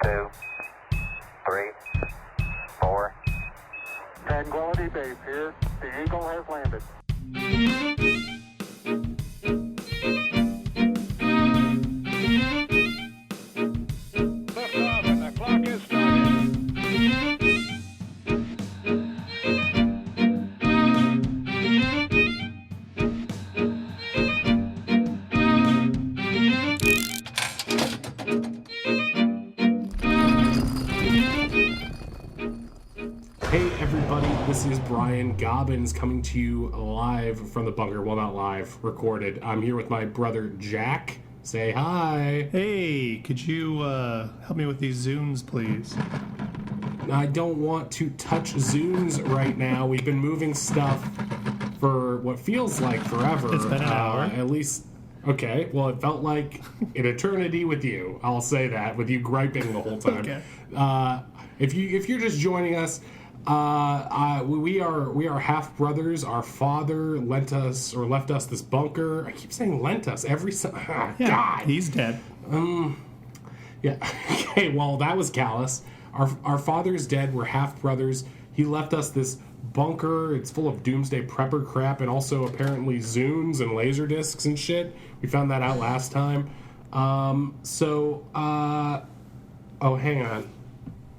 2, 3, 4. Tranquility Base here. The Eagle has landed. Lift off and the clock is started. Hey everybody, this is Brian Gobbins coming to you live from the bunker. Well, not live, recorded. I'm here with my brother Jack. Say hi. Hey, could you help me with these Zunes, please? I don't want to touch Zunes right now. We've been moving stuff for what feels like forever. It's been an hour. At least, okay, well, it felt like an eternity with you. I'll say that, with you griping the whole time. Okay. If you're just joining us, we are half brothers. Our father left us this bunker. I keep saying lent us every God. He's dead. Yeah. Okay. Well, that was callous. Our father's dead. We're half brothers. He left us this bunker. It's full of doomsday prepper crap and also apparently Zunes and laserdiscs and shit. We found that out last time. Oh, hang on.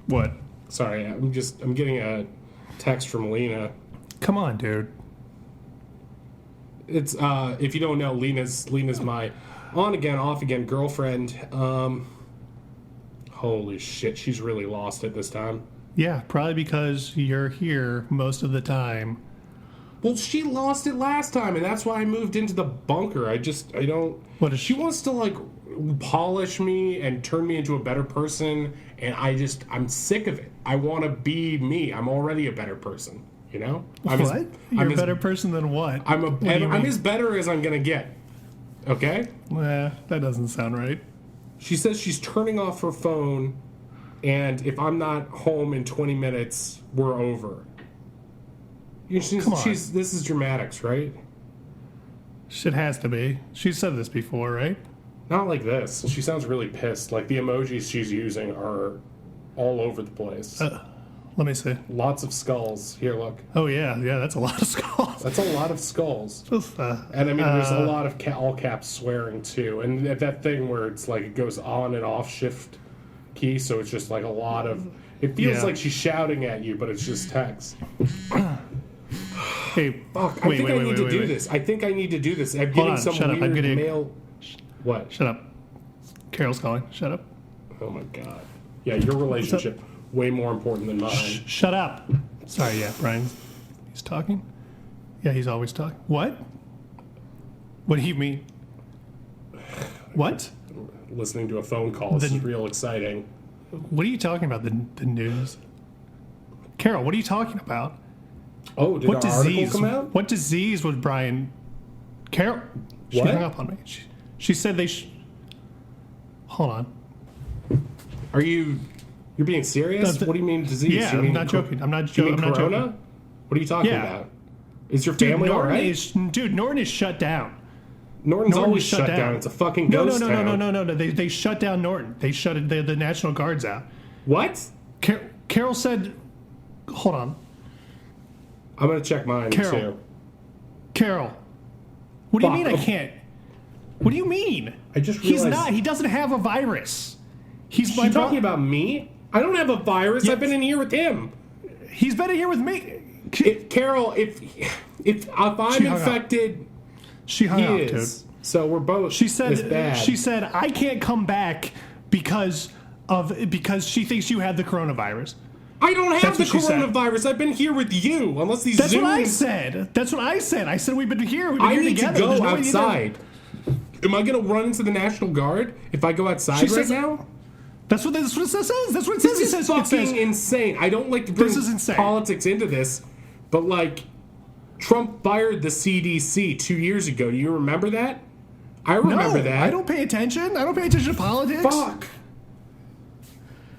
What? Sorry, I'm getting a text from Lena. Come on, dude. It's if you don't know, Lena's my on again, off again girlfriend. Holy shit, she's really lost it this time. Yeah, probably because you're here most of the time. Well, she lost it last time, and that's why I moved into the bunker. I don't. What is she wants to like polish me and turn me into a better person, and I'm sick of it. I want to be me. I'm already a better person, you know? You're a better person than what? I'm as better as I'm gonna get. Okay? That doesn't sound right. She says she's turning off her phone, and if I'm not home in 20 minutes, we're over. Come on. This is dramatics, right? Shit has to be. She said this before, right? Not like this. She sounds really pissed. Like, the emojis she's using are all over the place. Let me see. Lots of skulls. Here, look. Oh, yeah, that's a lot of skulls. That's a lot of skulls. Just, and, I mean, there's a lot of all caps swearing, too. And that thing where it's like it goes on and off shift key, so it's just like a lot of... It feels like she's shouting at you, but it's just text. Hey, fuck, I think I need to do this. I think I need to do this. I'm getting some weird mail... What? Shut up. Carol's calling. Shut up. Oh my god. Yeah, your relationship way more important than mine. Shut up. Sorry, yeah, he's talking? Yeah, he's always talking. What? What do you mean? What? Listening to a phone call. This is real exciting. What are you talking about? The news? Carol, what are you talking about? Oh, did our article come out? What disease was Brian... Carol? She hung up on me. She said they Hold on. Are you're being serious? What do you mean disease? Yeah, I'm not joking. I'm not joking. Corona? What are you talking about? Is your family all right? Norton is shut down. Norton's always shut down. It's a fucking ghost town. No. They shut down Norton. They shut the National Guards out. What? Carol said... Hold on. I'm going to check mine, too. Carol. What do you mean I can't? What do you mean? I just realized... He's not. He doesn't have a virus. She's talking about me? I don't have a virus. Yes. I've been in here with him. He's been in here with me. Carol, if I'm infected, she hung up, dude. So we're both. She said as bad. She said I can't come back because she thinks you had the coronavirus. I don't have the coronavirus. I've been here with you. Unless these. That's what I said. That's what I said. I said we've been here. We've been here together. I need to go outside. Am I going to run into the National Guard if I go outside now? That's what it says. That's what it says. This is fucking insane. I don't like to bring politics into this, but like, Trump fired the CDC 2 years ago. Do you remember that? I remember that. I don't pay attention. I don't pay attention to politics. Fuck.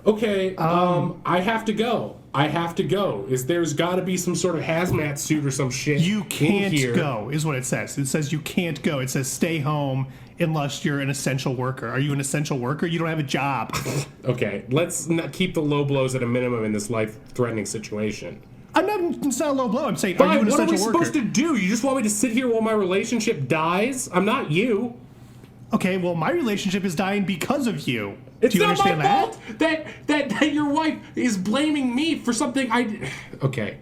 Okay, I have to go. I have to go. There's got to be some sort of hazmat suit or some shit. You can't in here. go, is what it says. It says you can't go. It says stay home unless you're an essential worker. Are you an essential worker? You don't have a job. Okay, let's not keep the low blows at a minimum in this life-threatening situation. It's not a low blow. I'm saying, Fine, are you an what are we essential worker? supposed to do? You just want me to sit here while my relationship dies? I'm not you. Okay, well, my relationship is dying because of you. It's Do you not understand my that? fault that your wife is blaming me for something I. Okay,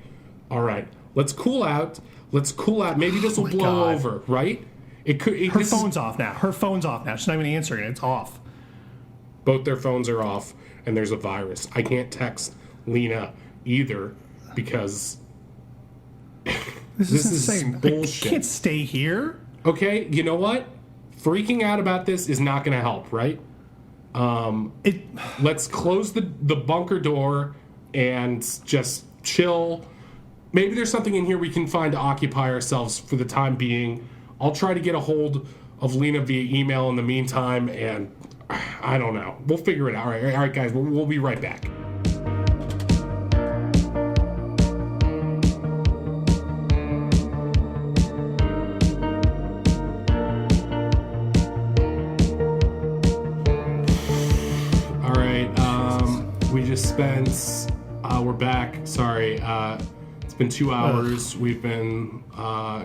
all right. Let's cool out. Maybe this will blow God. over, right? Her phone's off now. She's not even answering it. It's off. Both their phones are off, and there's a virus. I can't text Lena either because This is insane. bullshit. I can't stay here. Okay, you know what? Freaking out about this is not going to help, right? Let's close the bunker door and just chill. Maybe there's something in here we can find to occupy ourselves for the time being. I'll try to get a hold of Lena via email in the meantime, and I don't know. We'll figure it out. All right, guys, we'll be right back. We're back. Sorry. It's been 2 hours. We've been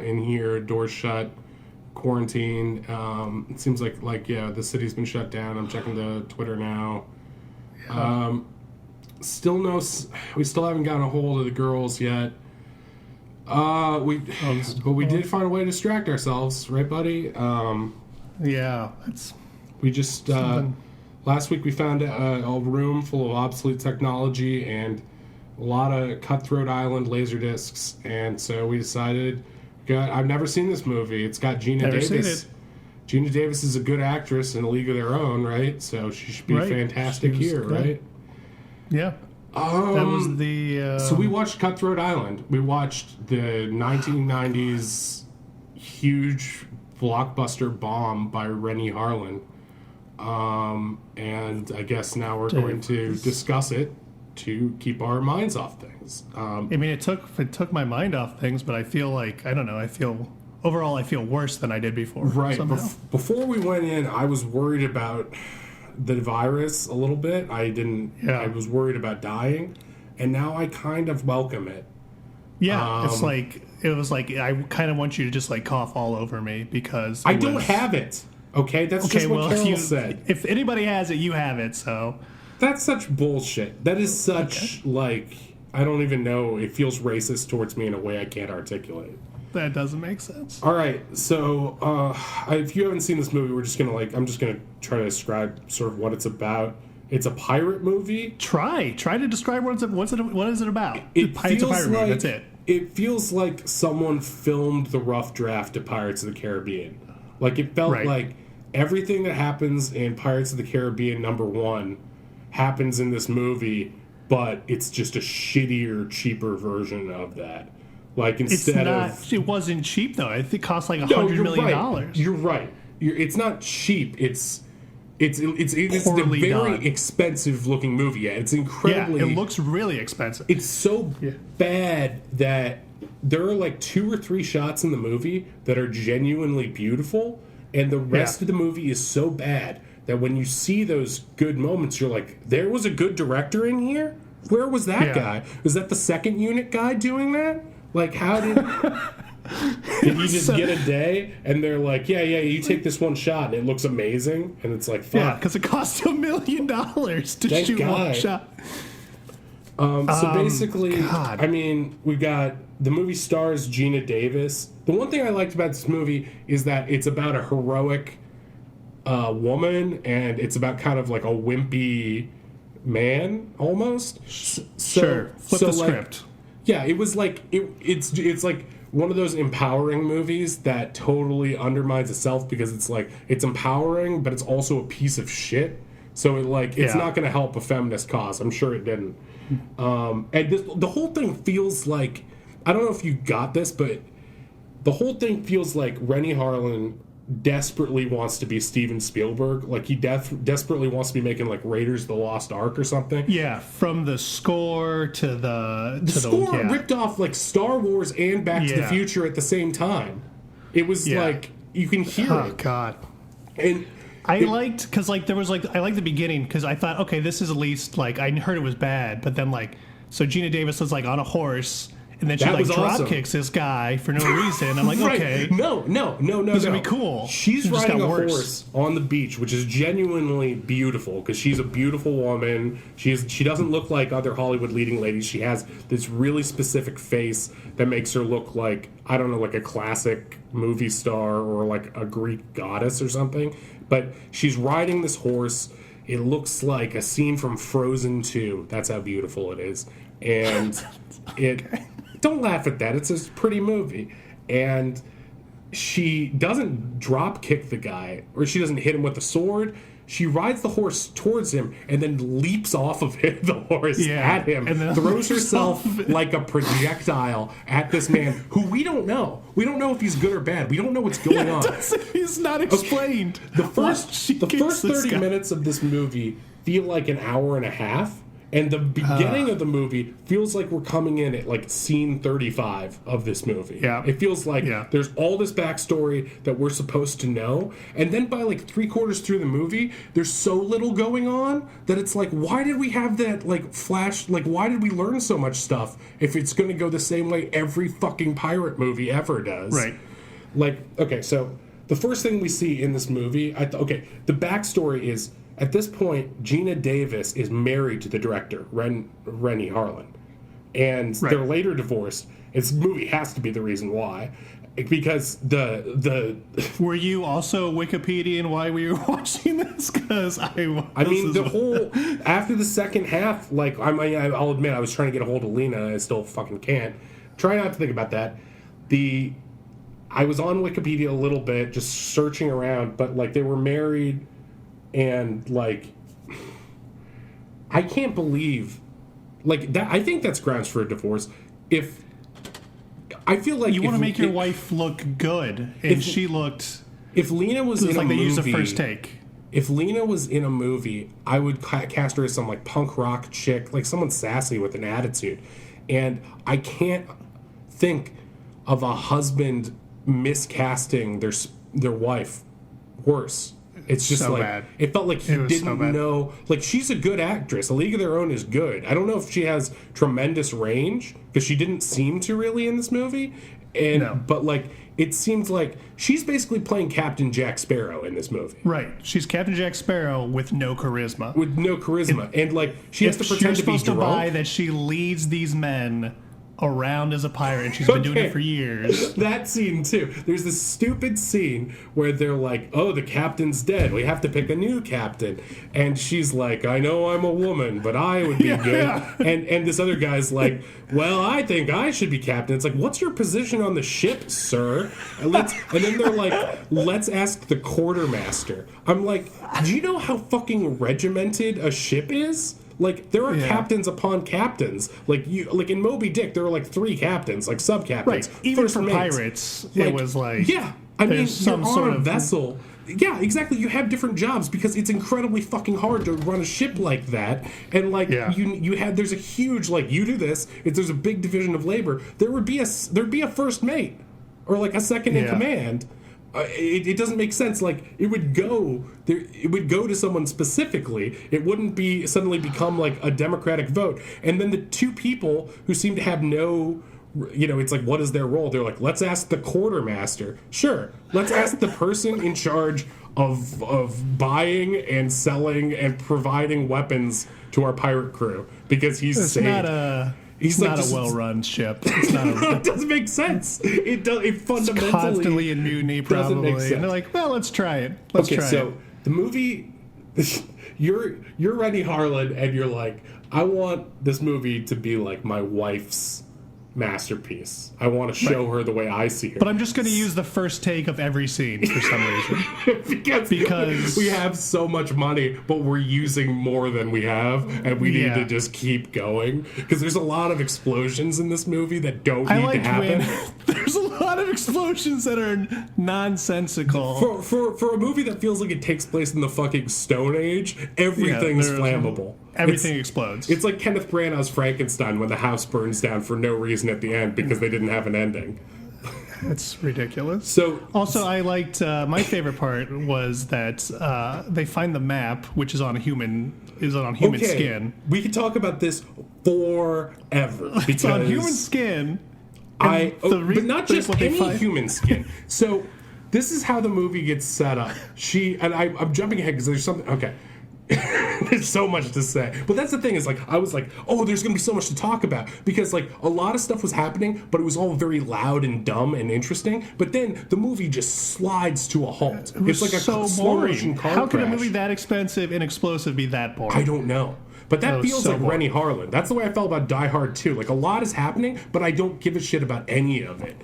in here, doors shut, quarantined. It seems like the city's been shut down. I'm checking the Twitter now. Yeah. We still haven't gotten a hold of the girls yet. But we did find a way to distract ourselves, right, buddy? Yeah, we just last week we found a room full of obsolete technology and a lot of Cutthroat Island laserdiscs, and so we decided. I've never seen this movie. It's got Gina Davis. Seen it. Gina Davis is a good actress in A League of Their Own, right? So she should be fantastic here, good. Right? Yeah. That was the. So we watched Cutthroat Island. We watched the 1990s huge blockbuster bomb by Rennie Harlan. And I guess now we're going to discuss it to keep our minds off things. I mean, it took my mind off things, but I feel like, I don't know, I feel worse than I did before. Right. Before we went in, I was worried about the virus a little bit. I was worried about dying, and now I kind of welcome it. Yeah, it was like I kind of want you to just like cough all over me because I don't have it. Okay, that's just what Carol said. If anybody has it, you have it. So that's such bullshit. That is such I don't even know. It feels racist towards me in a way I can't articulate. That doesn't make sense. All right, so if you haven't seen this movie, I'm just gonna try to describe sort of what it's about. It's a pirate movie. Try to describe what is it about? It's a pirate movie. That's it. It feels like someone filmed the rough draft of Pirates of the Caribbean. Like it felt like everything that happens in Pirates of the Caribbean #1 happens in this movie, but it's just a shittier, cheaper version of that. Like it wasn't cheap though. I think it cost like $100 million. You're right. It's not cheap. It's a very done. expensive looking movie. Yeah, it's incredibly. Yeah, it looks really expensive. It's so bad that there are like 2 or 3 shots in the movie that are genuinely beautiful, and the rest of the movie is so bad that when you see those good moments, you're like, there was a good director in here? Where was that guy? Was that the second unit guy doing that? Like, how did you just get a day? And they're like, yeah, you take this one shot and it looks amazing. And it's like, fuck. Yeah, because it costs $1 million to shoot one shot. So basically, I mean, we've got the movie stars Gina Davis. The one thing I liked about this movie is that it's about a heroic woman, and it's about kind of like a wimpy man almost. Sure, flip the script. Yeah, it was like it's like one of those empowering movies that totally undermines itself because it's like it's empowering, but it's also a piece of shit. So it's not going to help a feminist cause. I'm sure it didn't. And the whole thing feels like, I don't know if you got this, but the whole thing feels like Rennie Harlan desperately wants to be Steven Spielberg. Like, he desperately wants to be making, like, Raiders of the Lost Ark or something. Yeah, from the score to the Score ripped off, like, Star Wars and Back to the Future at the same time. It was, like, you can hear it. Oh, God. And I liked, because, like, there was, like, I liked the beginning, because I thought, okay, this is at least, like, I heard it was bad, but then, like, so Gina Davis was, like, on a horse, and then she, like, drop kicks this guy for no reason. I'm like, right. Okay. No. He's going to be cool. She's riding a horse on the beach, which is genuinely beautiful, because she's a beautiful woman. She doesn't look like other Hollywood leading ladies. She has this really specific face that makes her look like, I don't know, like a classic movie star or like a Greek goddess or something. But she's riding this horse. It looks like a scene from Frozen 2. That's how beautiful it is. And don't laugh at that. It's a pretty movie. And she doesn't drop kick the guy, or she doesn't hit him with a sword. She rides the horse towards him and then leaps off of the horse at him, and then throws herself like a projectile at this man who we don't know. We don't know if he's good or bad. We don't know what's going on. He's not explained. Okay. The first 30 minutes of this movie feel like an hour and a half. And the beginning of the movie feels like we're coming in at, like, scene 35 of this movie. Yeah. It feels like there's all this backstory that we're supposed to know. And then by, like, 3/4 through the movie, there's so little going on that it's like, why did we have that, like, flash? Like, why did we learn so much stuff if it's going to go the same way every fucking pirate movie ever does? Right. Like, okay, so the first thing we see in this movie, the backstory is, at this point, Gina Davis is married to the director, Rennie Harlin. And they're later divorced. This movie has to be the reason why. Because the Were you also Wikipediaing why we were watching this? Because after the second half, like, I'll admit, I was trying to get a hold of Lena, and I still fucking can't. Try not to think about that. I was on Wikipedia a little bit, just searching around, but, like, they were married. And, like, I can't believe, like, that. I think that's grounds for a divorce. If I feel like you want to make your wife look good, and she looked. If Lena was in a movie, they used a first take. If Lena was in a movie, I would cast her as some, like, punk rock chick, like someone sassy with an attitude. And I can't think of a husband miscasting their wife worse. It's just so like bad. It felt like he didn't know. Like, she's a good actress. A League of Their Own is good. I don't know if she has tremendous range, because she didn't seem to really in this movie. But, like, it seems like she's basically playing Captain Jack Sparrow in this movie. Right. She's Captain Jack Sparrow with no charisma. And, like, she has to pretend to be drunk. You're supposed to buy that she leads these men around as a pirate, and she's been doing it for years. That scene too. There's this stupid scene where they're like, "Oh, the captain's dead. We have to pick a new captain." And she's like, "I know I'm a woman, but I would be good." Yeah. And this other guy's like, "Well, I think I should be captain." It's like, "What's your position on the ship, sir?" And then they're like, "Let's ask the quartermaster." I'm like, "Do you know how fucking regimented a ship is?" Like, there are captains upon captains. Like in Moby Dick, there were like 3 captains, like sub-captains. Right. Even for pirates, it was like... Yeah. I mean, you're on a vessel. Yeah, exactly. You have different jobs because it's incredibly fucking hard to run a ship like that. And, like, there's a huge, like, you do this, if there's a big division of labor, there'd be a first mate or, like, a second in command. It doesn't make sense. Like, it would go to someone specifically. It wouldn't be suddenly become like a democratic vote. And then the 2 people who seem to have no, it's like, what is their role? They're like, let's ask the quartermaster. Sure, let's ask the person in charge of buying and selling and providing weapons to our pirate crew, because he's It's not a well-run ship. It's not it doesn't make sense. It fundamentally... It's constantly in mutiny, probably. And they're like, well, let's try it. So the movie... You're Rennie Harlan, and you're like, I want this movie to be like my wife's masterpiece. I want to show her the way I see her. But I'm just going to use the first take of every scene for some reason. because we have so much money, but we're using more than we have, and we need to just keep going. Because there's a lot of explosions in this movie that don't need to happen. There's a lot of explosions that are nonsensical. For a movie that feels like it takes place in the fucking Stone Age, everything's flammable. Everything explodes. It's like Kenneth Branagh's Frankenstein when the house burns down for no reason at the end because they didn't have an ending. It's ridiculous. So also, I liked my favorite part was that they find the map, which is on human skin. We could talk about this forever because It's on human skin. But not just any human skin. So this is how the movie gets set up. I'm jumping ahead because there's something. Okay. There's so much to say, but that's the thing is like I was like, oh, there's gonna be so much to talk about because like a lot of stuff was happening, but it was all very loud and dumb and interesting. But then the movie just slides to a halt. It's like a slow motion car How crash. can a movie that expensive and explosive be that boring? I don't know. But that feels so like boring. Rennie Harlan. That's the way I felt about Die Hard 2. Like a lot is happening, but I don't give a shit about any of it.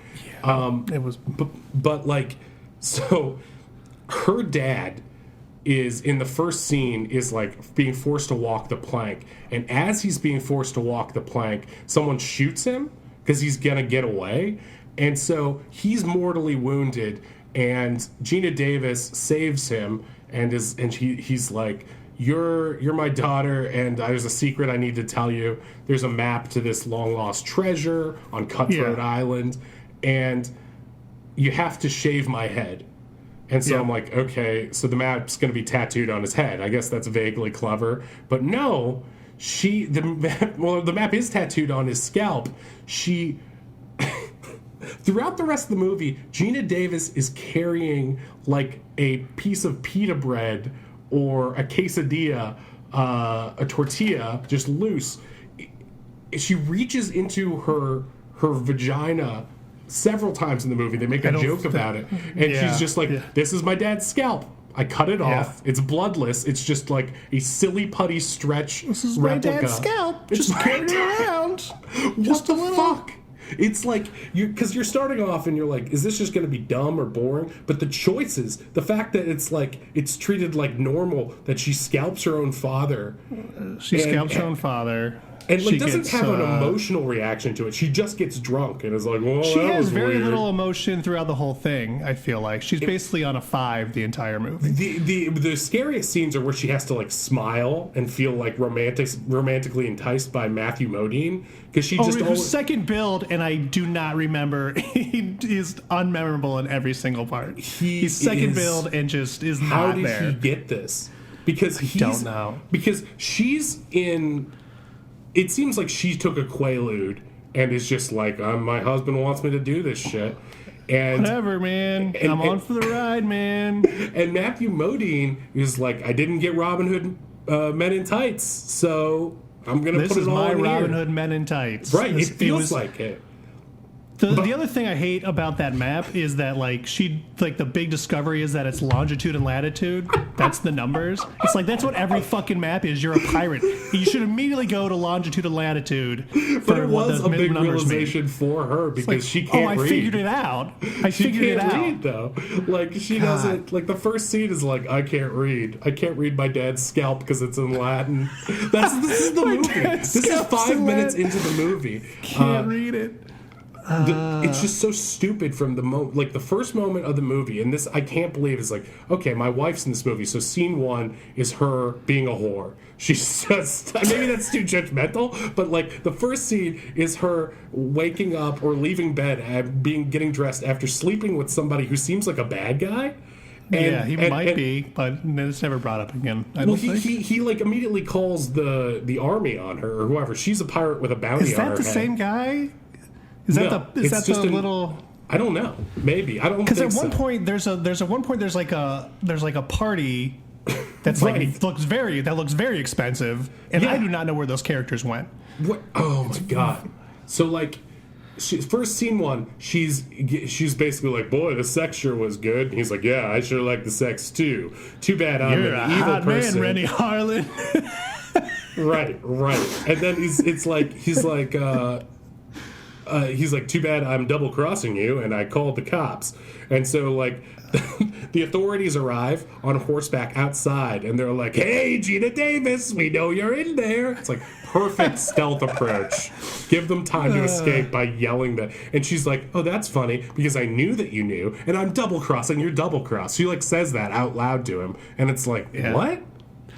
It was, but like, so her dad is in the first scene is like being forced to walk the plank, and as he's being forced to walk the plank, someone shoots him because he's gonna get away, and so he's mortally wounded, and Gina Davis saves him, and he's like, you're my daughter, and there's a secret I need to tell you. There's a map to this long lost treasure on Cutthroat Island, and you have to shave my head. And so I'm like, okay, so the map's going to be tattooed on his head. I guess that's vaguely clever. But no, the map is tattooed on his scalp. Throughout the rest of the movie, Gina Davis is carrying like a piece of pita bread or a quesadilla, a tortilla, just loose. She reaches into her vagina several times in the movie. They make a joke about it, and she's just like, this is my dad's scalp, I cut it off, it's bloodless, it's just like a silly putty stretch this is replica. my dad's scalp, just carrying it around. What the fuck? It's like, because you're starting off and you're like, is this just going to be dumb or boring? But the choices, the fact that it's like, it's treated like normal, that she scalps her own father. Scalps her own father. And like doesn't have an emotional reaction to it. She just gets drunk and is like, well, she that has was very weird. little emotion throughout the whole thing. I feel like she's basically on a 5 the entire movie. The scariest scenes are where she has to like smile and feel like romantically enticed by Matthew Modine, because she just his second build, and I do not remember. He is unmemorable in every single part. He's second build and just is not there. How did he get this? Because don't know. Because she's in. It seems like she took a Quaalude and is just like, my husband wants me to do this shit. And whatever, man. I'm on for the ride, man. And Matthew Modine is like, I didn't get Robin Hood Men in Tights, so I'm going to put it all in here. This is my Robin Hood Men in Tights. Right, it feels like it. The other thing I hate about that map is that the big discovery is that it's longitude and latitude. That's the numbers. It's like that's what every fucking map is. You're a pirate. You should immediately go to longitude and latitude. But it was a big realization for her because she can't read. I figured it out. She can't read though. Like she doesn't. Like the first scene is like, I can't read. I can't read my dad's scalp because it's in Latin. This is the movie. This is 5 minutes into the movie. Can't read it. It's just so stupid from the the first moment of the movie, and this I can't believe is like, okay, my wife's in this movie, so scene 1 is her being a whore. She's just, maybe that's too judgmental, but like the first scene is her waking up or leaving bed and getting dressed after sleeping with somebody who seems like a bad guy. He might be, but it's never brought up again. He like immediately calls the army on her or whoever. She's a pirate with a bounty on her head. Is that the same guy? Is that the little? I don't know. Maybe I don't. Because at one point there's like a party that's right. looks very expensive, and I do not know where those characters went. What? Oh my god! So like, first scene 1, she's basically like, boy, the sex sure was good. And he's like, yeah, I sure like the sex too. Too bad I'm You're an a evil hot person. man, Rennie Harlan. Right. And then he's like, too bad I'm double crossing you, and I called the cops. And so like the authorities arrive on horseback outside, and they're like, "Hey, Gina Davis, we know you're in there." It's like perfect stealth approach. Give them time to escape by yelling that. And she's like, "Oh, that's funny because I knew that you knew, and I'm double-crossing your double-cross." She like says that out loud to him, and it's like, what?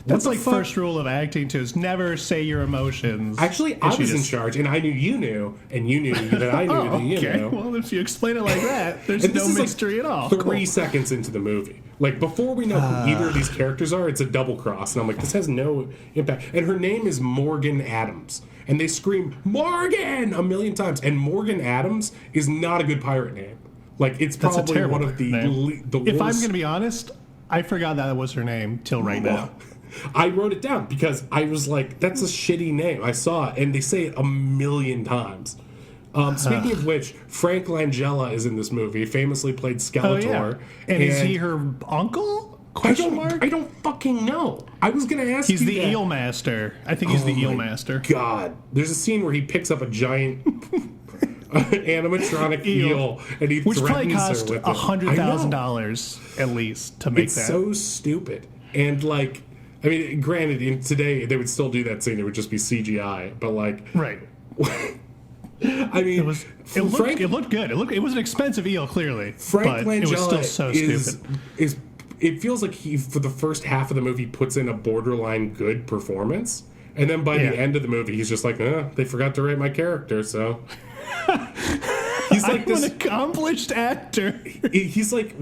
That's like first rule of acting too, is never say your emotions. Actually, I was in charge, and I knew you knew, and you knew that I knew that you knew. Well, if you explain it like that, there's no mystery at all. 3 seconds into the movie. Like, before we know who either of these characters are, it's a double cross. And I'm like, this has no impact. And her name is Morgan Adams. And they scream, "Morgan!" a million times. And Morgan Adams is not a good pirate name. Like, it's probably one of the worst. If I'm going to be honest, I forgot that was her name till right now. I wrote it down because I was like, that's a shitty name. I saw it, and they say it a million times. Speaking of which, Frank Langella is in this movie, famously played Skeletor. And is he her uncle? I don't fucking know. I was going to ask you He's the eel master. I think he's the eel master. God. There's a scene where he picks up a giant animatronic eel and he Which probably threatens cost her with it. $100,000 at least to make It's that. so stupid. And like, I mean, granted, today they would still do that scene. It would just be CGI. But like, right. I mean, it looked good. It was an expensive eel, clearly. Frank but Langella it was still so stupid. is it feels like he, for the first half of the movie, puts in a borderline good performance. And then by the end of the movie, he's just like, they forgot to write my character, so. He's like I'm an accomplished actor. He's like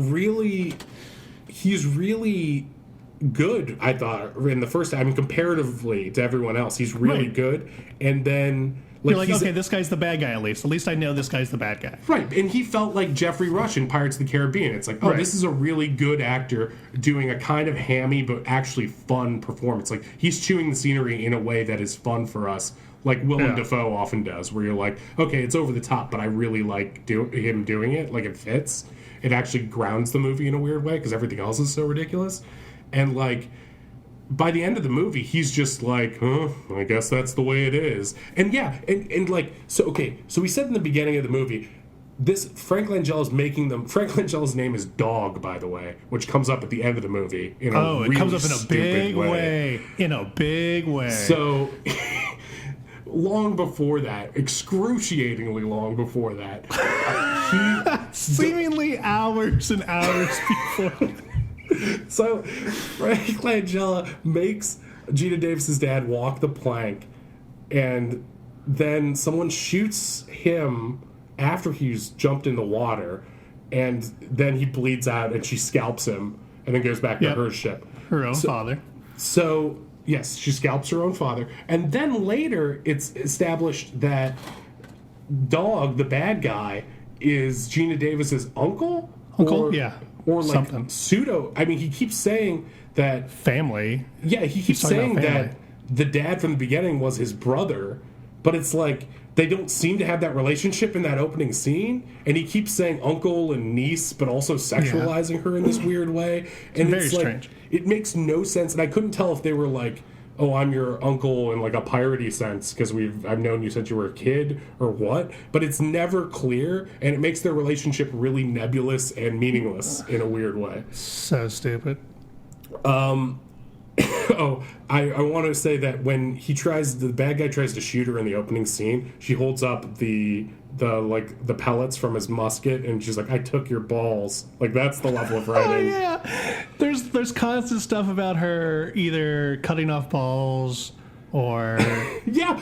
he's really good, I thought, in the first. I mean, comparatively to everyone else, he's really good. And then you're like, okay, this guy's the bad guy at least. At least I know this guy's the bad guy. Right, and he felt like Jeffrey Rush in Pirates of the Caribbean. It's like, this is a really good actor doing a kind of hammy but actually fun performance. Like, he's chewing the scenery in a way that is fun for us, like Willem Dafoe often does, where you're like, okay, it's over the top, but I really like him doing it. Like, it fits. It actually grounds the movie in a weird way because everything else is so ridiculous. And, like, by the end of the movie, he's just like, I guess that's the way it is. And and like, so we said in the beginning of the movie, this Frank Langella's name is Dog, by the way, which comes up at the end of the movie. It comes up in a big way. In a big way. So, long before that, excruciatingly long before that, seemingly hours and hours before. So, Frank Langella makes Gina Davis's dad walk the plank, and then someone shoots him after he's jumped in the water, and then he bleeds out, and she scalps him, and then goes back to her ship. Her own father. So, yes, she scalps her own father. And then later, it's established that Dog, the bad guy, is Gina Davis's uncle? Or like something. Pseudo. I mean, he keeps saying that family. Yeah, he keeps saying that the dad from the beginning was his brother, but it's like they don't seem to have that relationship in that opening scene. And he keeps saying uncle and niece, but also sexualizing her in this weird way. And very it's like, strange. It makes no sense. And I couldn't tell if they were like, oh, I'm your uncle in like a piratey sense because I've known you since you were a kid or what, but it's never clear, and it makes their relationship really nebulous and meaningless in a weird way. So stupid. I want to say that when the bad guy tries to shoot her in the opening scene, she holds up the pellets from his musket, and she's like, "I took your balls." Like, that's the level of writing. Oh yeah, there's constant stuff about her either cutting off balls or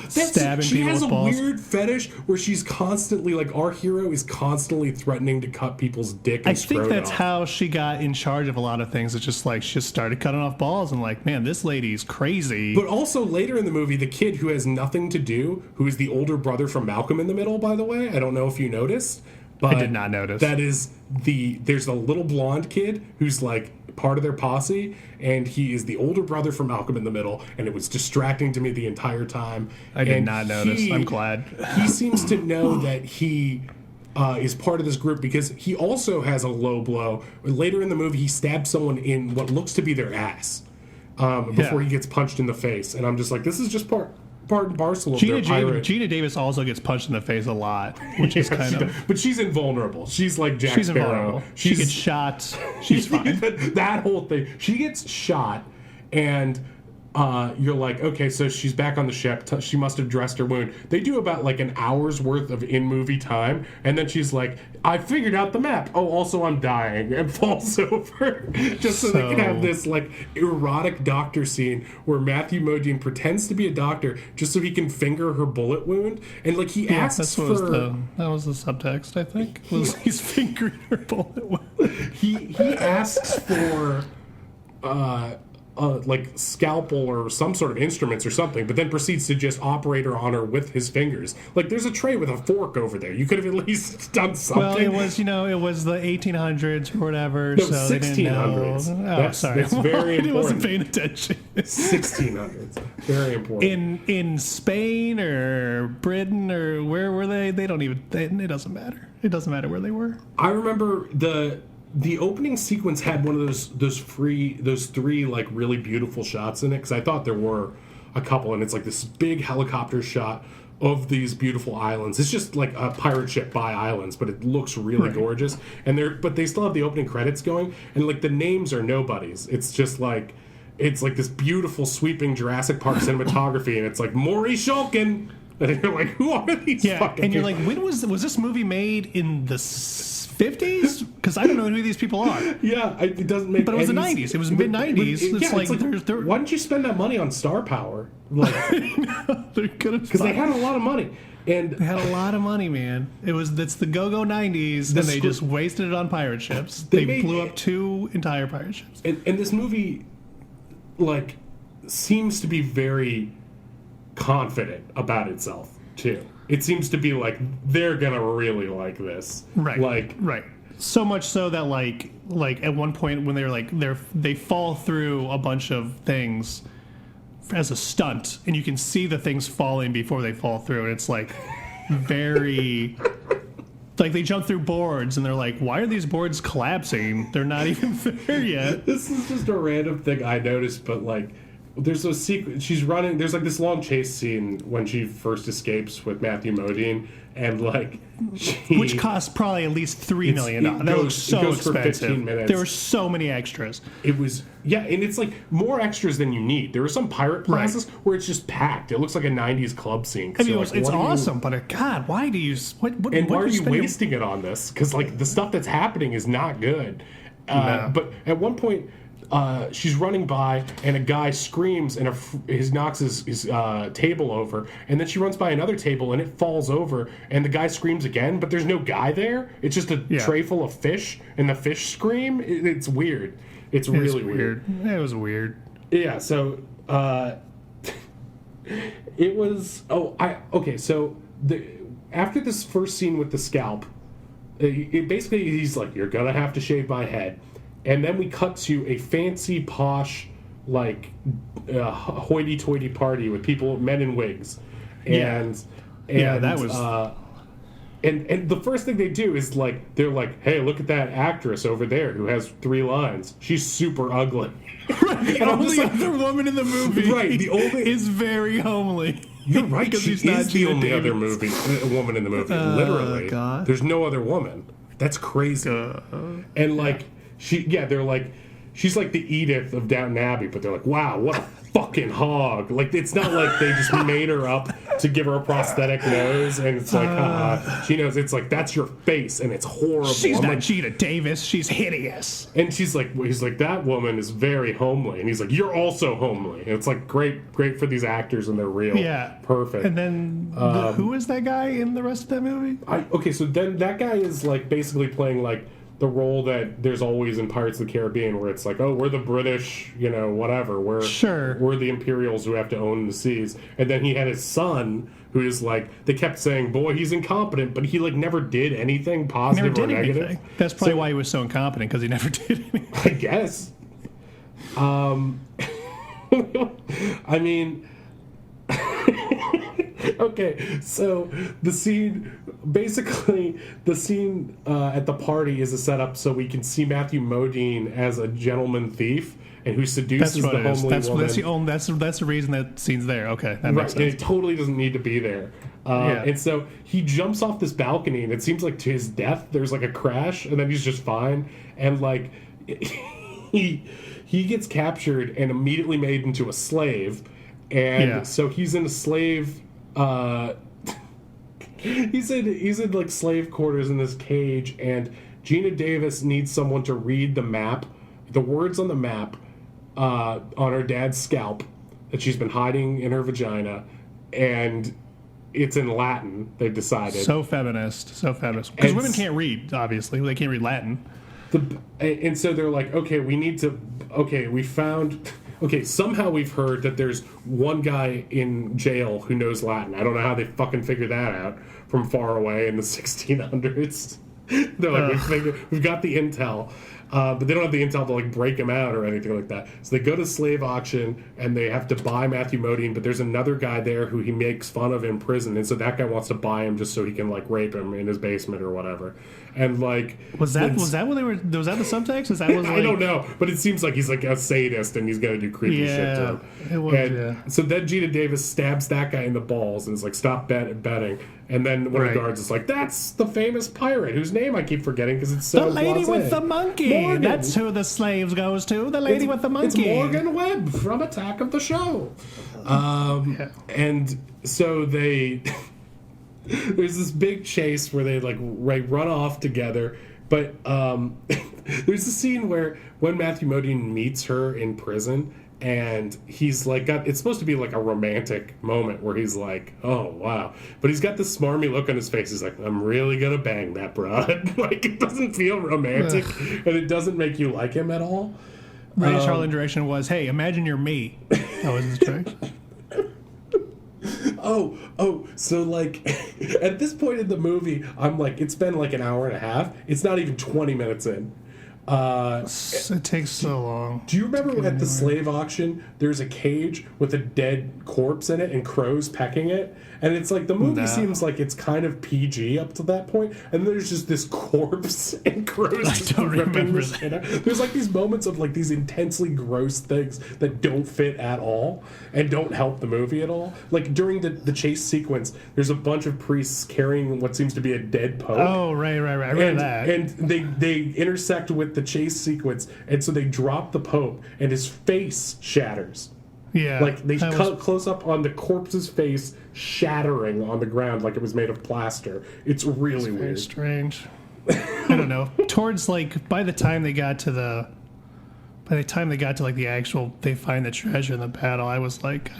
stabbing she people has with a balls. weird fetish where she's constantly like, our hero is constantly threatening to cut people's dick and I think that's off. how she got in charge of a lot of things. It's just like she just started cutting off balls and like, man, this lady's crazy. But also later in the movie, the kid who has nothing to do, who is the older brother from Malcolm in the Middle, by the way, I don't know if you noticed, but I did not notice. That is there's a little blonde kid who's like part of their posse, and he is the older brother from Malcolm in the Middle, and it was distracting to me the entire time. I did not notice. I'm glad. He seems to know that he is part of this group because he also has a low blow. Later in the movie, he stabs someone in what looks to be their ass before he gets punched in the face, and I'm just like, this is just part part and parcel of their pirate. Gina Davis also gets punched in the face a lot, which is kind of. But she's invulnerable. She's like Jack She's Sparrow. invulnerable. She gets shot. She's fine. That whole thing. She gets shot, and you're like, okay, so she's back on the ship. She must have dressed her wound. They do about like an hour's worth of in-movie time, and then she's like, I figured out the map. Oh, also I'm dying, and falls over. Just so they can have this like erotic doctor scene where Matthew Modine pretends to be a doctor just so he can finger her bullet wound, and like he asks for. That was the subtext, I think. Was he's fingering her bullet wound. He asks for. Like scalpel or some sort of instruments or something, but then proceeds to just operate her on her with his fingers. Like there's a tray with a fork over there. You could have at least done something. Well, it was it was the 1800s or whatever. No, so 1600s. Oh, sorry, that's very important. I wasn't paying attention. 1600s, very important. In Spain or Britain or where were they? They don't even. It doesn't matter. It doesn't matter where they were. I remember the opening sequence had one of those three like really beautiful shots in it, because I thought there were a couple, and it's like this big helicopter shot of these beautiful islands. It's just like a pirate ship by islands, but it looks really gorgeous. And but they still have the opening credits going, and like the names are nobodies. It's just like this beautiful sweeping Jurassic Park cinematography, and it's like Maury Shulkin, and you're like, who are these? Fucking and you're like, when was this movie made? In the 50s? Because I don't know who these people are. Yeah, it doesn't make. But it was the 90s. It was mid 90s. It's like why didn't you spend that money on star power? Like, because they had a lot of money, and they had a lot of money, man. It's the go-go 90s, and they just wasted it on pirate ships. They blew up 2 entire pirate ships. And this movie, like, seems to be very confident about itself too. It seems to be like they're gonna really like this, right? Right. So much so that like at one point when they fall through a bunch of things as a stunt, and you can see the things falling before they fall through, and it's like very. Like they jump through boards, and they're like, "Why are these boards collapsing? They're not even there yet." This is just a random thing I noticed, but like. There's those she's running. There's like this long chase scene when she first escapes with Matthew Modine, and like, which cost probably at least $3 million. That was so expensive. For 15 minutes. There were so many extras. It was and it's like more extras than you need. There were some pirate plazas where it's just packed. It looks like a '90s club scene. I mean, it's awesome, but God, why do you? Why are you wasting it on this? Because like the stuff that's happening is not good. But at one point. She's running by, and a guy screams, and knocks his table over, and then she runs by another table, and it falls over, and the guy screams again, but there's no guy there. It's just a tray full of fish, and the fish scream. It's weird. It's really weird. It was weird. Yeah. So it was. So after this first scene with the scalp, basically he's like, "You're gonna have to shave my head." And then we cut to a fancy, posh, like, hoity-toity party with men in wigs. And that was... And the first thing they do is, like, they're like, hey, look at that actress over there who has 3 lines. She's super ugly. The only other woman in the movie is very homely. You're right, she is the only other woman in the movie. Literally. God. There's no other woman. That's crazy. And, like... they're like, she's like the Edith of Downton Abbey, but they're like, wow, what a fucking hog. Like, it's not like they just made her up to give her a prosthetic nose, and it's like, she knows, it's like, that's your face, and it's horrible. She's not Gina Davis, she's hideous. And he's like, that woman is very homely, and he's like, you're also homely. And it's like, great for these actors, and they're real. Yeah. Perfect. And then, who is that guy in the rest of that movie? So then that guy is like, basically playing like, the role that there's always in Pirates of the Caribbean, where it's like, oh, we're the British, whatever. We're the Imperials who have to own the seas. And then he had his son, who is like, they kept saying, boy, he's incompetent, but he like never did anything positive or negative. Anything. That's probably why he was so incompetent, because he never did anything. I guess. I mean... Okay, so the scene at the party is a setup so we can see Matthew Modine as a gentleman thief, and who seduces the homely woman. That's the reason that scene's there. Okay, that makes Right, and sense. it totally doesn't need to be there. And so he jumps off this balcony, and it seems like to his death, there's like a crash, and then he's just fine. And like he gets captured and immediately made into a slave, and so he's in a slave. He's in like slave quarters in this cage, and Gina Davis needs someone to read the map, the words on the map, on her dad's scalp that she's been hiding in her vagina, and it's in Latin. They've decided So feminist, because women can't read. Obviously, they can't read Latin. And so they're like, okay, somehow we've heard that there's one guy in jail who knows Latin. I don't know how they fucking figured that out from far away in the 1600s. They're like, we've got the intel, but they don't have the intel to like break him out or anything like that. So they go to slave auction and they have to buy Matthew Modine, but there's another guy there who he makes fun of in prison, and so that guy wants to buy him just so he can like rape him in his basement or whatever. And like, was that what they were? Was that the subtext? Like, I don't know, but it seems like he's like a sadist and he's gonna do creepy shit to him. It was, So then Gina Davis stabs that guy in the balls and is like, "Stop betting." And then one of the guards is like, "That's the famous pirate whose name I keep forgetting because it's so." The lady blasé. with the monkey. Morgan. That's who the slaves goes to. The lady with the monkey. It's Morgan Webb from Attack of the Show. And so they. There's this big chase where they like run off together, but there's a scene where when Matthew Modine meets her in prison, and he's like it's supposed to be like a romantic moment where he's like, oh wow, but he's got this smarmy look on his face. He's like, I'm really gonna bang that broad. Like, it doesn't feel romantic, and it doesn't make you like him at all. British Harlan direction was, hey, imagine you're me. That was his trick. So like at this point in the movie, I'm like, it's been like an hour and a half. It's not even 20 minutes in. It takes so long. Do you remember at the slave auction, there's a cage with a dead corpse in it and crows pecking it? And it's like the movie seems like it's kind of PG up to that point, and there's just this corpse and crows just ripping the shit out. There's like these moments of like these intensely gross things that don't fit at all and don't help the movie at all. Like during the chase sequence, there's a bunch of priests carrying what seems to be a dead pope. Oh, right. I read that. And they intersect with the chase sequence, and so they drop the pope, and his face shatters. Yeah. Like they cut close up on the corpse's face shattering on the ground like it was made of plaster. It's really weird. Very strange. I don't know. Towards like by the time they got to like the actual they find the treasure in the battle, I was like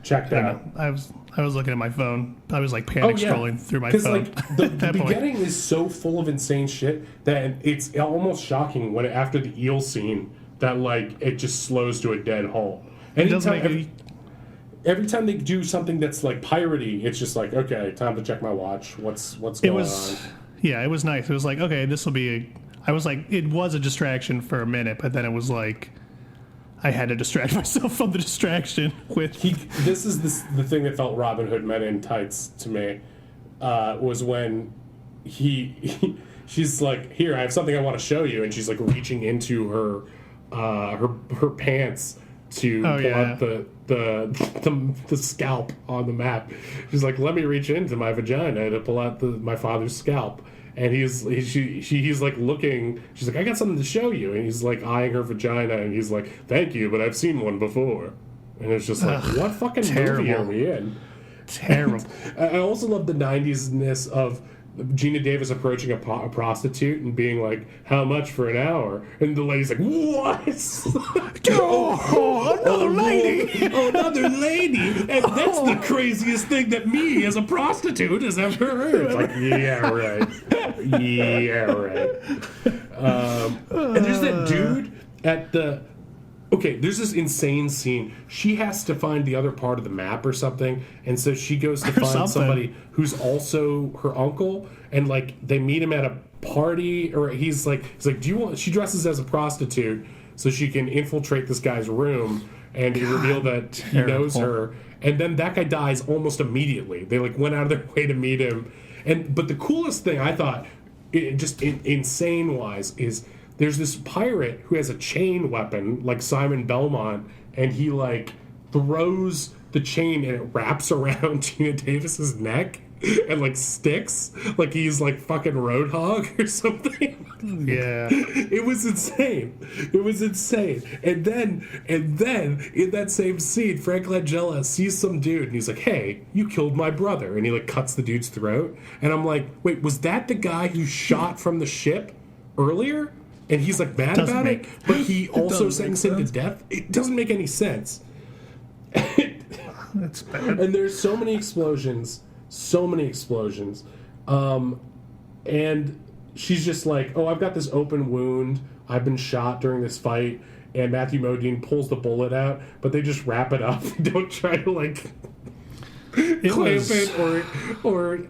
checked out. I was looking at my phone. I was like panic scrolling through my phone. Because like the beginning is so full of insane shit that it's almost shocking when after the eel scene that like it just slows to a dead halt. Every time they do something that's like piratey, it's just like, okay, time to check my watch. What's going on? Yeah, it was nice. It was like, okay, this will be. I was like, it was a distraction for a minute, but then it was like, I had to distract myself from the distraction with. This is the thing that felt Robin Hood Men in Tights to me, was when she's like, here, I have something I want to show you, and she's like reaching into her pants to pull out the scalp on the map. She's like, let me reach into my vagina to pull out my father's scalp. And he's like looking. She's like, I got something to show you. And he's like eyeing her vagina, and he's like, thank you, but I've seen one before. And it's just like, what fucking movie are we in? Terrible. And I also love the 90s-ness of Gina Davis approaching a prostitute and being like, how much for an hour? And the lady's like, what? Another lady! Another lady! And that's the craziest thing that me, as a prostitute, has ever heard. It's like, yeah, right. Yeah, right. And there's that dude at the... Okay, there's this insane scene. She has to find the other part of the map or something, and so she goes to find somebody who's also her uncle, and like they meet him at a party, or he's like, do you want? She dresses as a prostitute so she can infiltrate this guy's room, and they reveal that he knows her, and then that guy dies almost immediately. They like went out of their way to meet him, but the coolest thing I thought, insane wise, is there's this pirate who has a chain weapon, like Simon Belmont, and he, like, throws the chain and it wraps around Gina Davis's neck and, like, sticks like he's, like, fucking Roadhog or something. Yeah. It was insane. It was insane. And then in that same scene, Frank Langella sees some dude and he's like, "Hey, you killed my brother." And he, like, cuts the dude's throat. And I'm like, wait, was that the guy who shot from the ship earlier? And he's, like, mad about it, but he also sentenced him to death? It doesn't make any sense. That's bad. And there's so many explosions. And she's just like, "Oh, I've got this open wound. I've been shot during this fight." And Matthew Modine pulls the bullet out, but they just wrap it up. They don't try to, like, clamp it or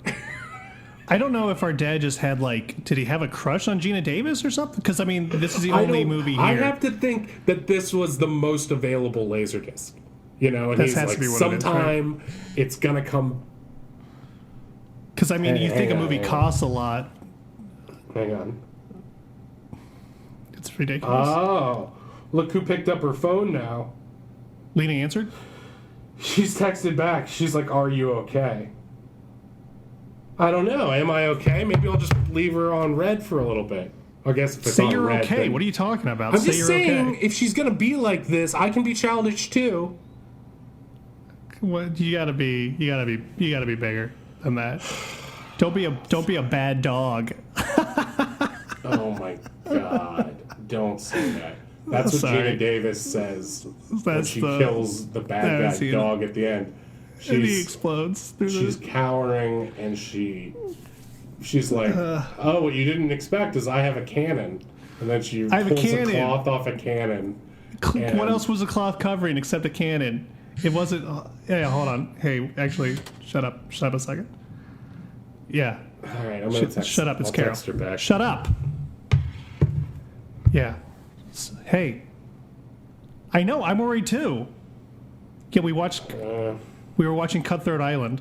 I don't know if our dad just had, like, did he have a crush on Gina Davis or something? Because, I mean, this is the only movie here. I have to think that this was the most available Laserdisc. You know, and That he's has like, to be what it is, sometime it's going to come. Because, I mean, you think a movie costs a lot. Hang on. It's ridiculous. Oh, look who picked up her phone now. Lena answered? She's texted back. She's like, "Are you okay?" I don't know. Am I okay? Maybe I'll just leave her on red for a little bit. I guess if it's Say on you're red, okay. then... What are you talking about? I'm Say just you're saying, okay. if she's gonna be like this, I can be childish too. What, you gotta be bigger than that. Don't be a bad dog. Oh my god! Don't say that. That's what Sorry. Gina Davis says when she the- kills the bad I've guy seen dog at the end. And he explodes through She's the... cowering, and she's like, "Oh, what you didn't expect is I have a cannon." And then she I have a pulls a cannon. cloth off a cannon. What else was the cloth covering except a cannon? It wasn't... yeah, hold on. Hey, actually, shut up. Shut up a second. Yeah. All right, I'm gonna text. Shut up, it's I'll Carol. text her back. Shut up. Yeah. Hey. I know, I'm worried too. Yeah, we were watching Cutthroat Island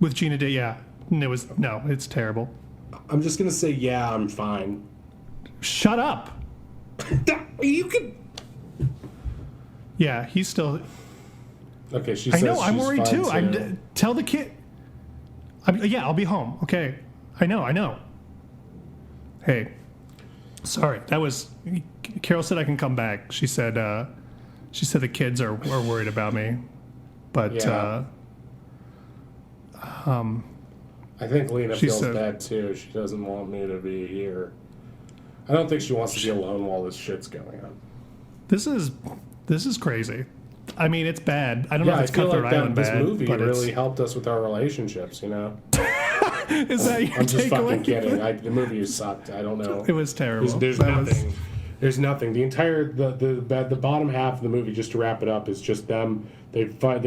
with Gina Day. Yeah, it's terrible. I'm just gonna say, yeah, I'm fine. Shut up. You could. Yeah, he's still. Okay, she I says know. I'm she's worried fine too. Tell the kid. Yeah, I'll be home. Okay. I know. Hey, sorry. That was. Carol said I can come back. She said the kids are worried about me, but Yeah. I think Lena she feels said- bad too. She doesn't want me to be here. I don't think she wants to be alone while this shit's going on. this is crazy. I mean, it's bad. I don't know Yeah, if I it's feel Cutthroat like Island this bad, movie but really helped us with our relationships. You know, is that your I'm just fucking takeaway? kidding. The movie sucked. I don't know. It was terrible. There's That nothing. was- There's nothing. The entire the bottom half of the movie, just to wrap it up, is just them. They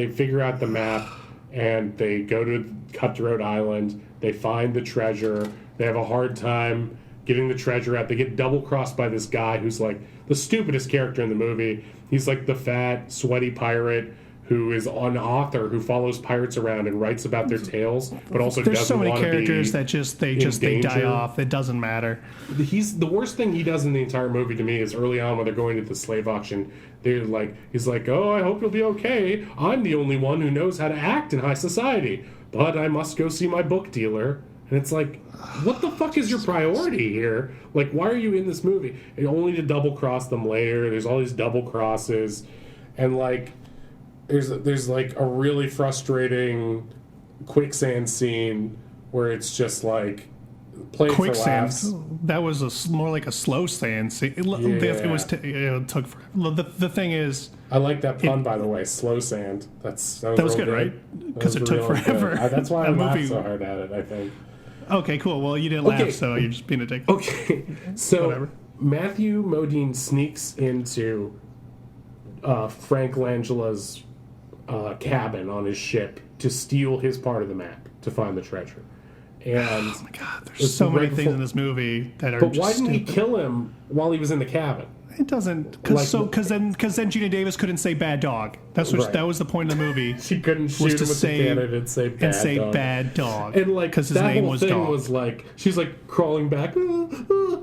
figure out the map and they go to Cutthroat Island. They find the treasure. They have a hard time getting the treasure out. They get double crossed by this guy who's like the stupidest character in the movie. He's like the fat, sweaty pirate who is an author who follows pirates around and writes about their tales, but also There's doesn't so many want to be characters that they die danger. off. It doesn't matter. He's the worst thing he does in the entire movie to me is early on when they're going to the slave auction. He's like, "Oh, I hope you'll be okay. I'm the only one who knows how to act in high society, but I must go see my book dealer." And it's like, what the fuck is your priority here? Like, why are you in this movie? And only to double cross them later. There's all these double crosses, and like, there's like a really frustrating quicksand scene where it's just like played for laughs. Quicksand. That was more like a slow sand scene. It took forever. The thing is, I like that pun, by the way. Slow sand. That was was real good, right? Because That it was took real forever. good. That's why I That laughed movie- so hard at it, I think. okay, cool. Well, you didn't Okay. laugh, so you're just being a dick. Okay, so Whatever. Matthew Modine sneaks into Frank Langella's cabin on his ship to steal his part of the map to find the treasure. And Oh my god, there's it's so many right things before- in this movie that are but just why didn't he stupid. kill him while he was in the cabin? It doesn't, because Like- then Gina Davis couldn't say bad dog. That's what Right. that was the point of the movie. She couldn't shoot him with the cannon and say bad dog. dog. And like because his that name whole was thing dog. was like she's like crawling back.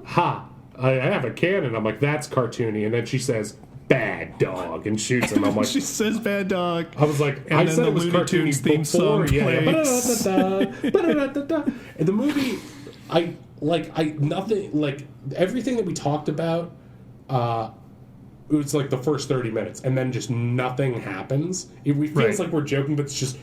Ha! I have a cannon. I'm like, that's cartoony. And then she says bad dog and shoots him. I'm like, She says bad dog. I was like, And I then said the it was Looney cartoony Tunes theme before. song Yeah. plays. And the movie, I nothing like everything that we talked about. It was like the first 30 minutes, and then just nothing happens. It feels Right. like we're joking, but it's just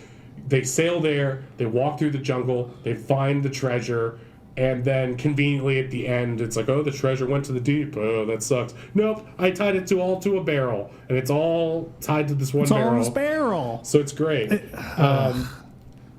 they sail there, they walk through the jungle, they find the treasure, and then conveniently at the end, it's like, oh, the treasure went to the deep. Oh, that sucks. Nope, I tied it all to a barrel, and it's all tied to this one It's barrel. all in this barrel. So it's great.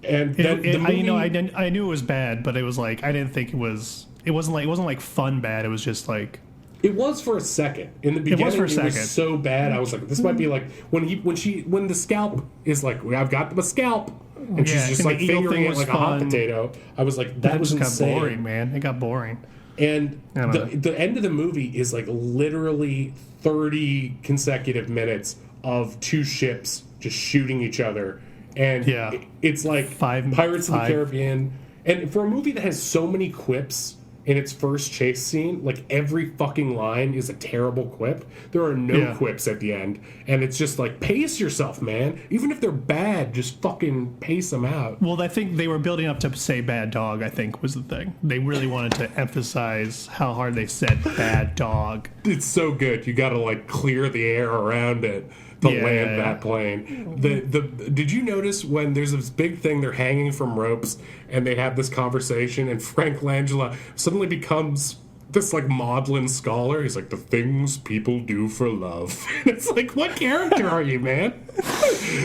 And then the movie, I knew it was bad, but it was like I didn't think it was. It wasn't like fun bad. It was just like. it was for a second. In the beginning, was for a it second. was so bad. I was like, this might be like when the scalp is like, I've got the scalp, and Yeah, she's just and like the eagle fingering thing it was like a hot fun. potato. I was like, that was just got insane. boring, man. It got boring. And I don't know. the end of the movie is like literally 30 consecutive minutes of two ships just shooting each other. And Yeah. it's like Pirates of the Caribbean. And for a movie that has so many quips in its first chase scene, like every fucking line is a terrible quip. There are no quips at the end. And it's just like, pace yourself, man. Even if they're bad, just fucking pace them out. Well, I think they were building up to say bad dog, I think, was the thing. They really wanted to emphasize how hard they said bad dog. It's so good. You got to like clear the air around it to land that plane. Did you notice when there's this big thing, they're hanging from ropes and they have this conversation and Frank Langella suddenly becomes this like maudlin scholar. He's like, the things people do for love. It's like, what character are you, man?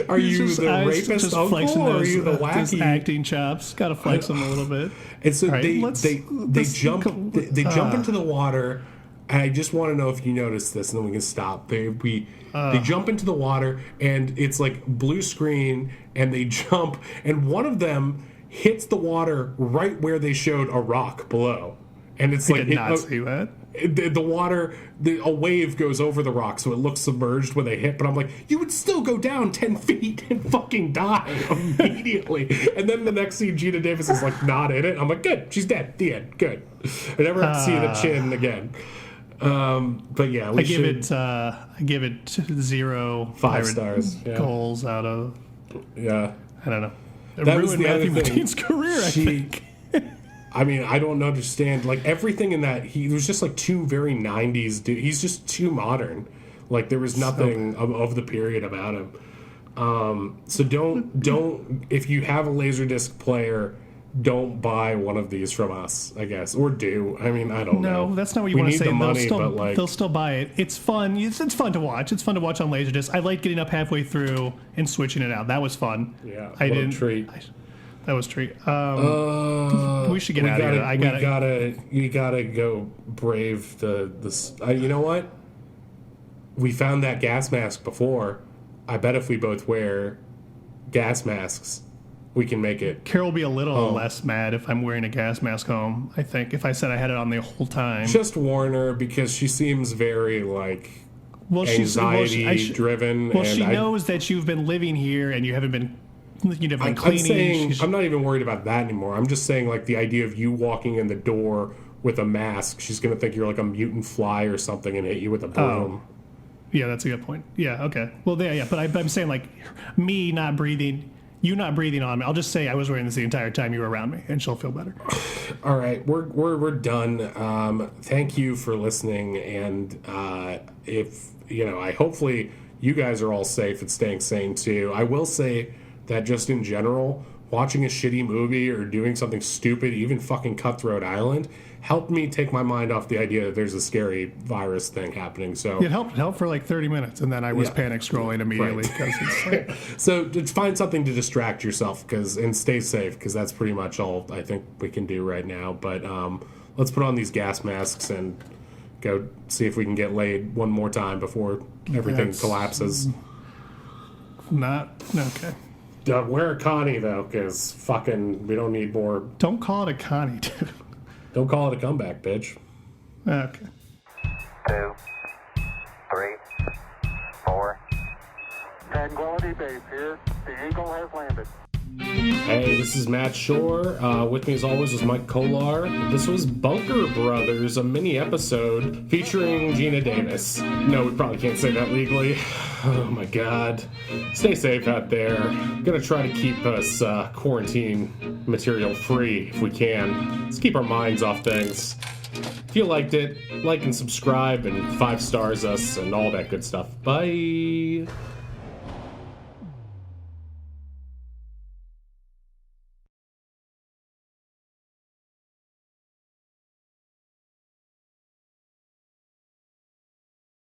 Are you the rapist uncle or are you the wacky acting chops? Got to flex them a little bit. And so Right, they jump into the water, and I just want to know if you noticed this, and then we can stop. They jump into the water, and it's like blue screen, and they jump, and one of them hits the water right where they showed a rock below, and it's I did not see that. The water, a wave goes over the rock, so it looks submerged when they hit. But I'm like, you would still go down 10 feet and fucking die immediately. And then the next scene, Gina Davis is like not in it. I'm like, good, she's dead. The end. Good. I never have to see the chin again. But yeah, I give it 0 5 stars. goals out of. Yeah. I don't know. It That was ruined the other Matthew thing. McDean's career, I think. I mean, I don't understand. Like, everything in that, he was just like too very 90s dude. He's just too modern. Like, there was nothing of the period about him. So don't, if you have a Laserdisc player, don't buy one of these from us, I guess. Or do. I mean, I don't know. No, that's not what you We want to need say. the money, but like, They'll still buy it. It's fun. It's fun to watch. It's fun to watch on Laserdisc. I like getting up halfway through and switching it out. That was fun. yeah, I what didn't. a treat. That was a treat. We should get out of here. You gotta go brave the. You know what? We found that gas mask before. I bet if we both wear gas masks, we can make it. Carol will be a little less mad if I'm wearing a gas mask home. I think if I said I had it on the whole time. Just warn her because she seems very like anxiety driven. Well, she knows that you've been living here and you haven't been. Cleaning. I'm saying I'm not even worried about that anymore. I'm just saying like the idea of you walking in the door with a mask, she's gonna think you're like a mutant fly or something and hit you with a broom. Yeah, that's a good point. Yeah, okay. Well, yeah, but I'm saying like me not breathing, you not breathing on me. I'll just say I was wearing this the entire time you were around me, and she'll feel better. All right, we're done. Thank you for listening, and if I hopefully you guys are all safe and staying sane too. I will say that just in general, watching a shitty movie or doing something stupid, even fucking Cutthroat Island, helped me take my mind off the idea that there's a scary virus thing happening. So it helped for like 30 minutes, and then I was panic scrolling immediately because it's like, so just find something to distract yourself and stay safe because that's pretty much all I think we can do right now. But let's put on these gas masks and go see if we can get laid one more time before everything collapses. Not okay. Wear a Connie though, because fucking we don't need more. Don't call it a Connie, dude. Don't call it a comeback, bitch. Okay. 2, Tranquility Base here. The Eagle has landed. Hey, this is Matt Shore. With me as always was Mike Kolar. This was Bunker Brothers, a mini episode featuring Gina Davis. No, we probably can't say that legally. Oh my god. Stay safe out there. Gonna try to keep us quarantine material free if we can. Let's keep our minds off things. If you liked it, like and subscribe and 5 stars us and all that good stuff. Bye.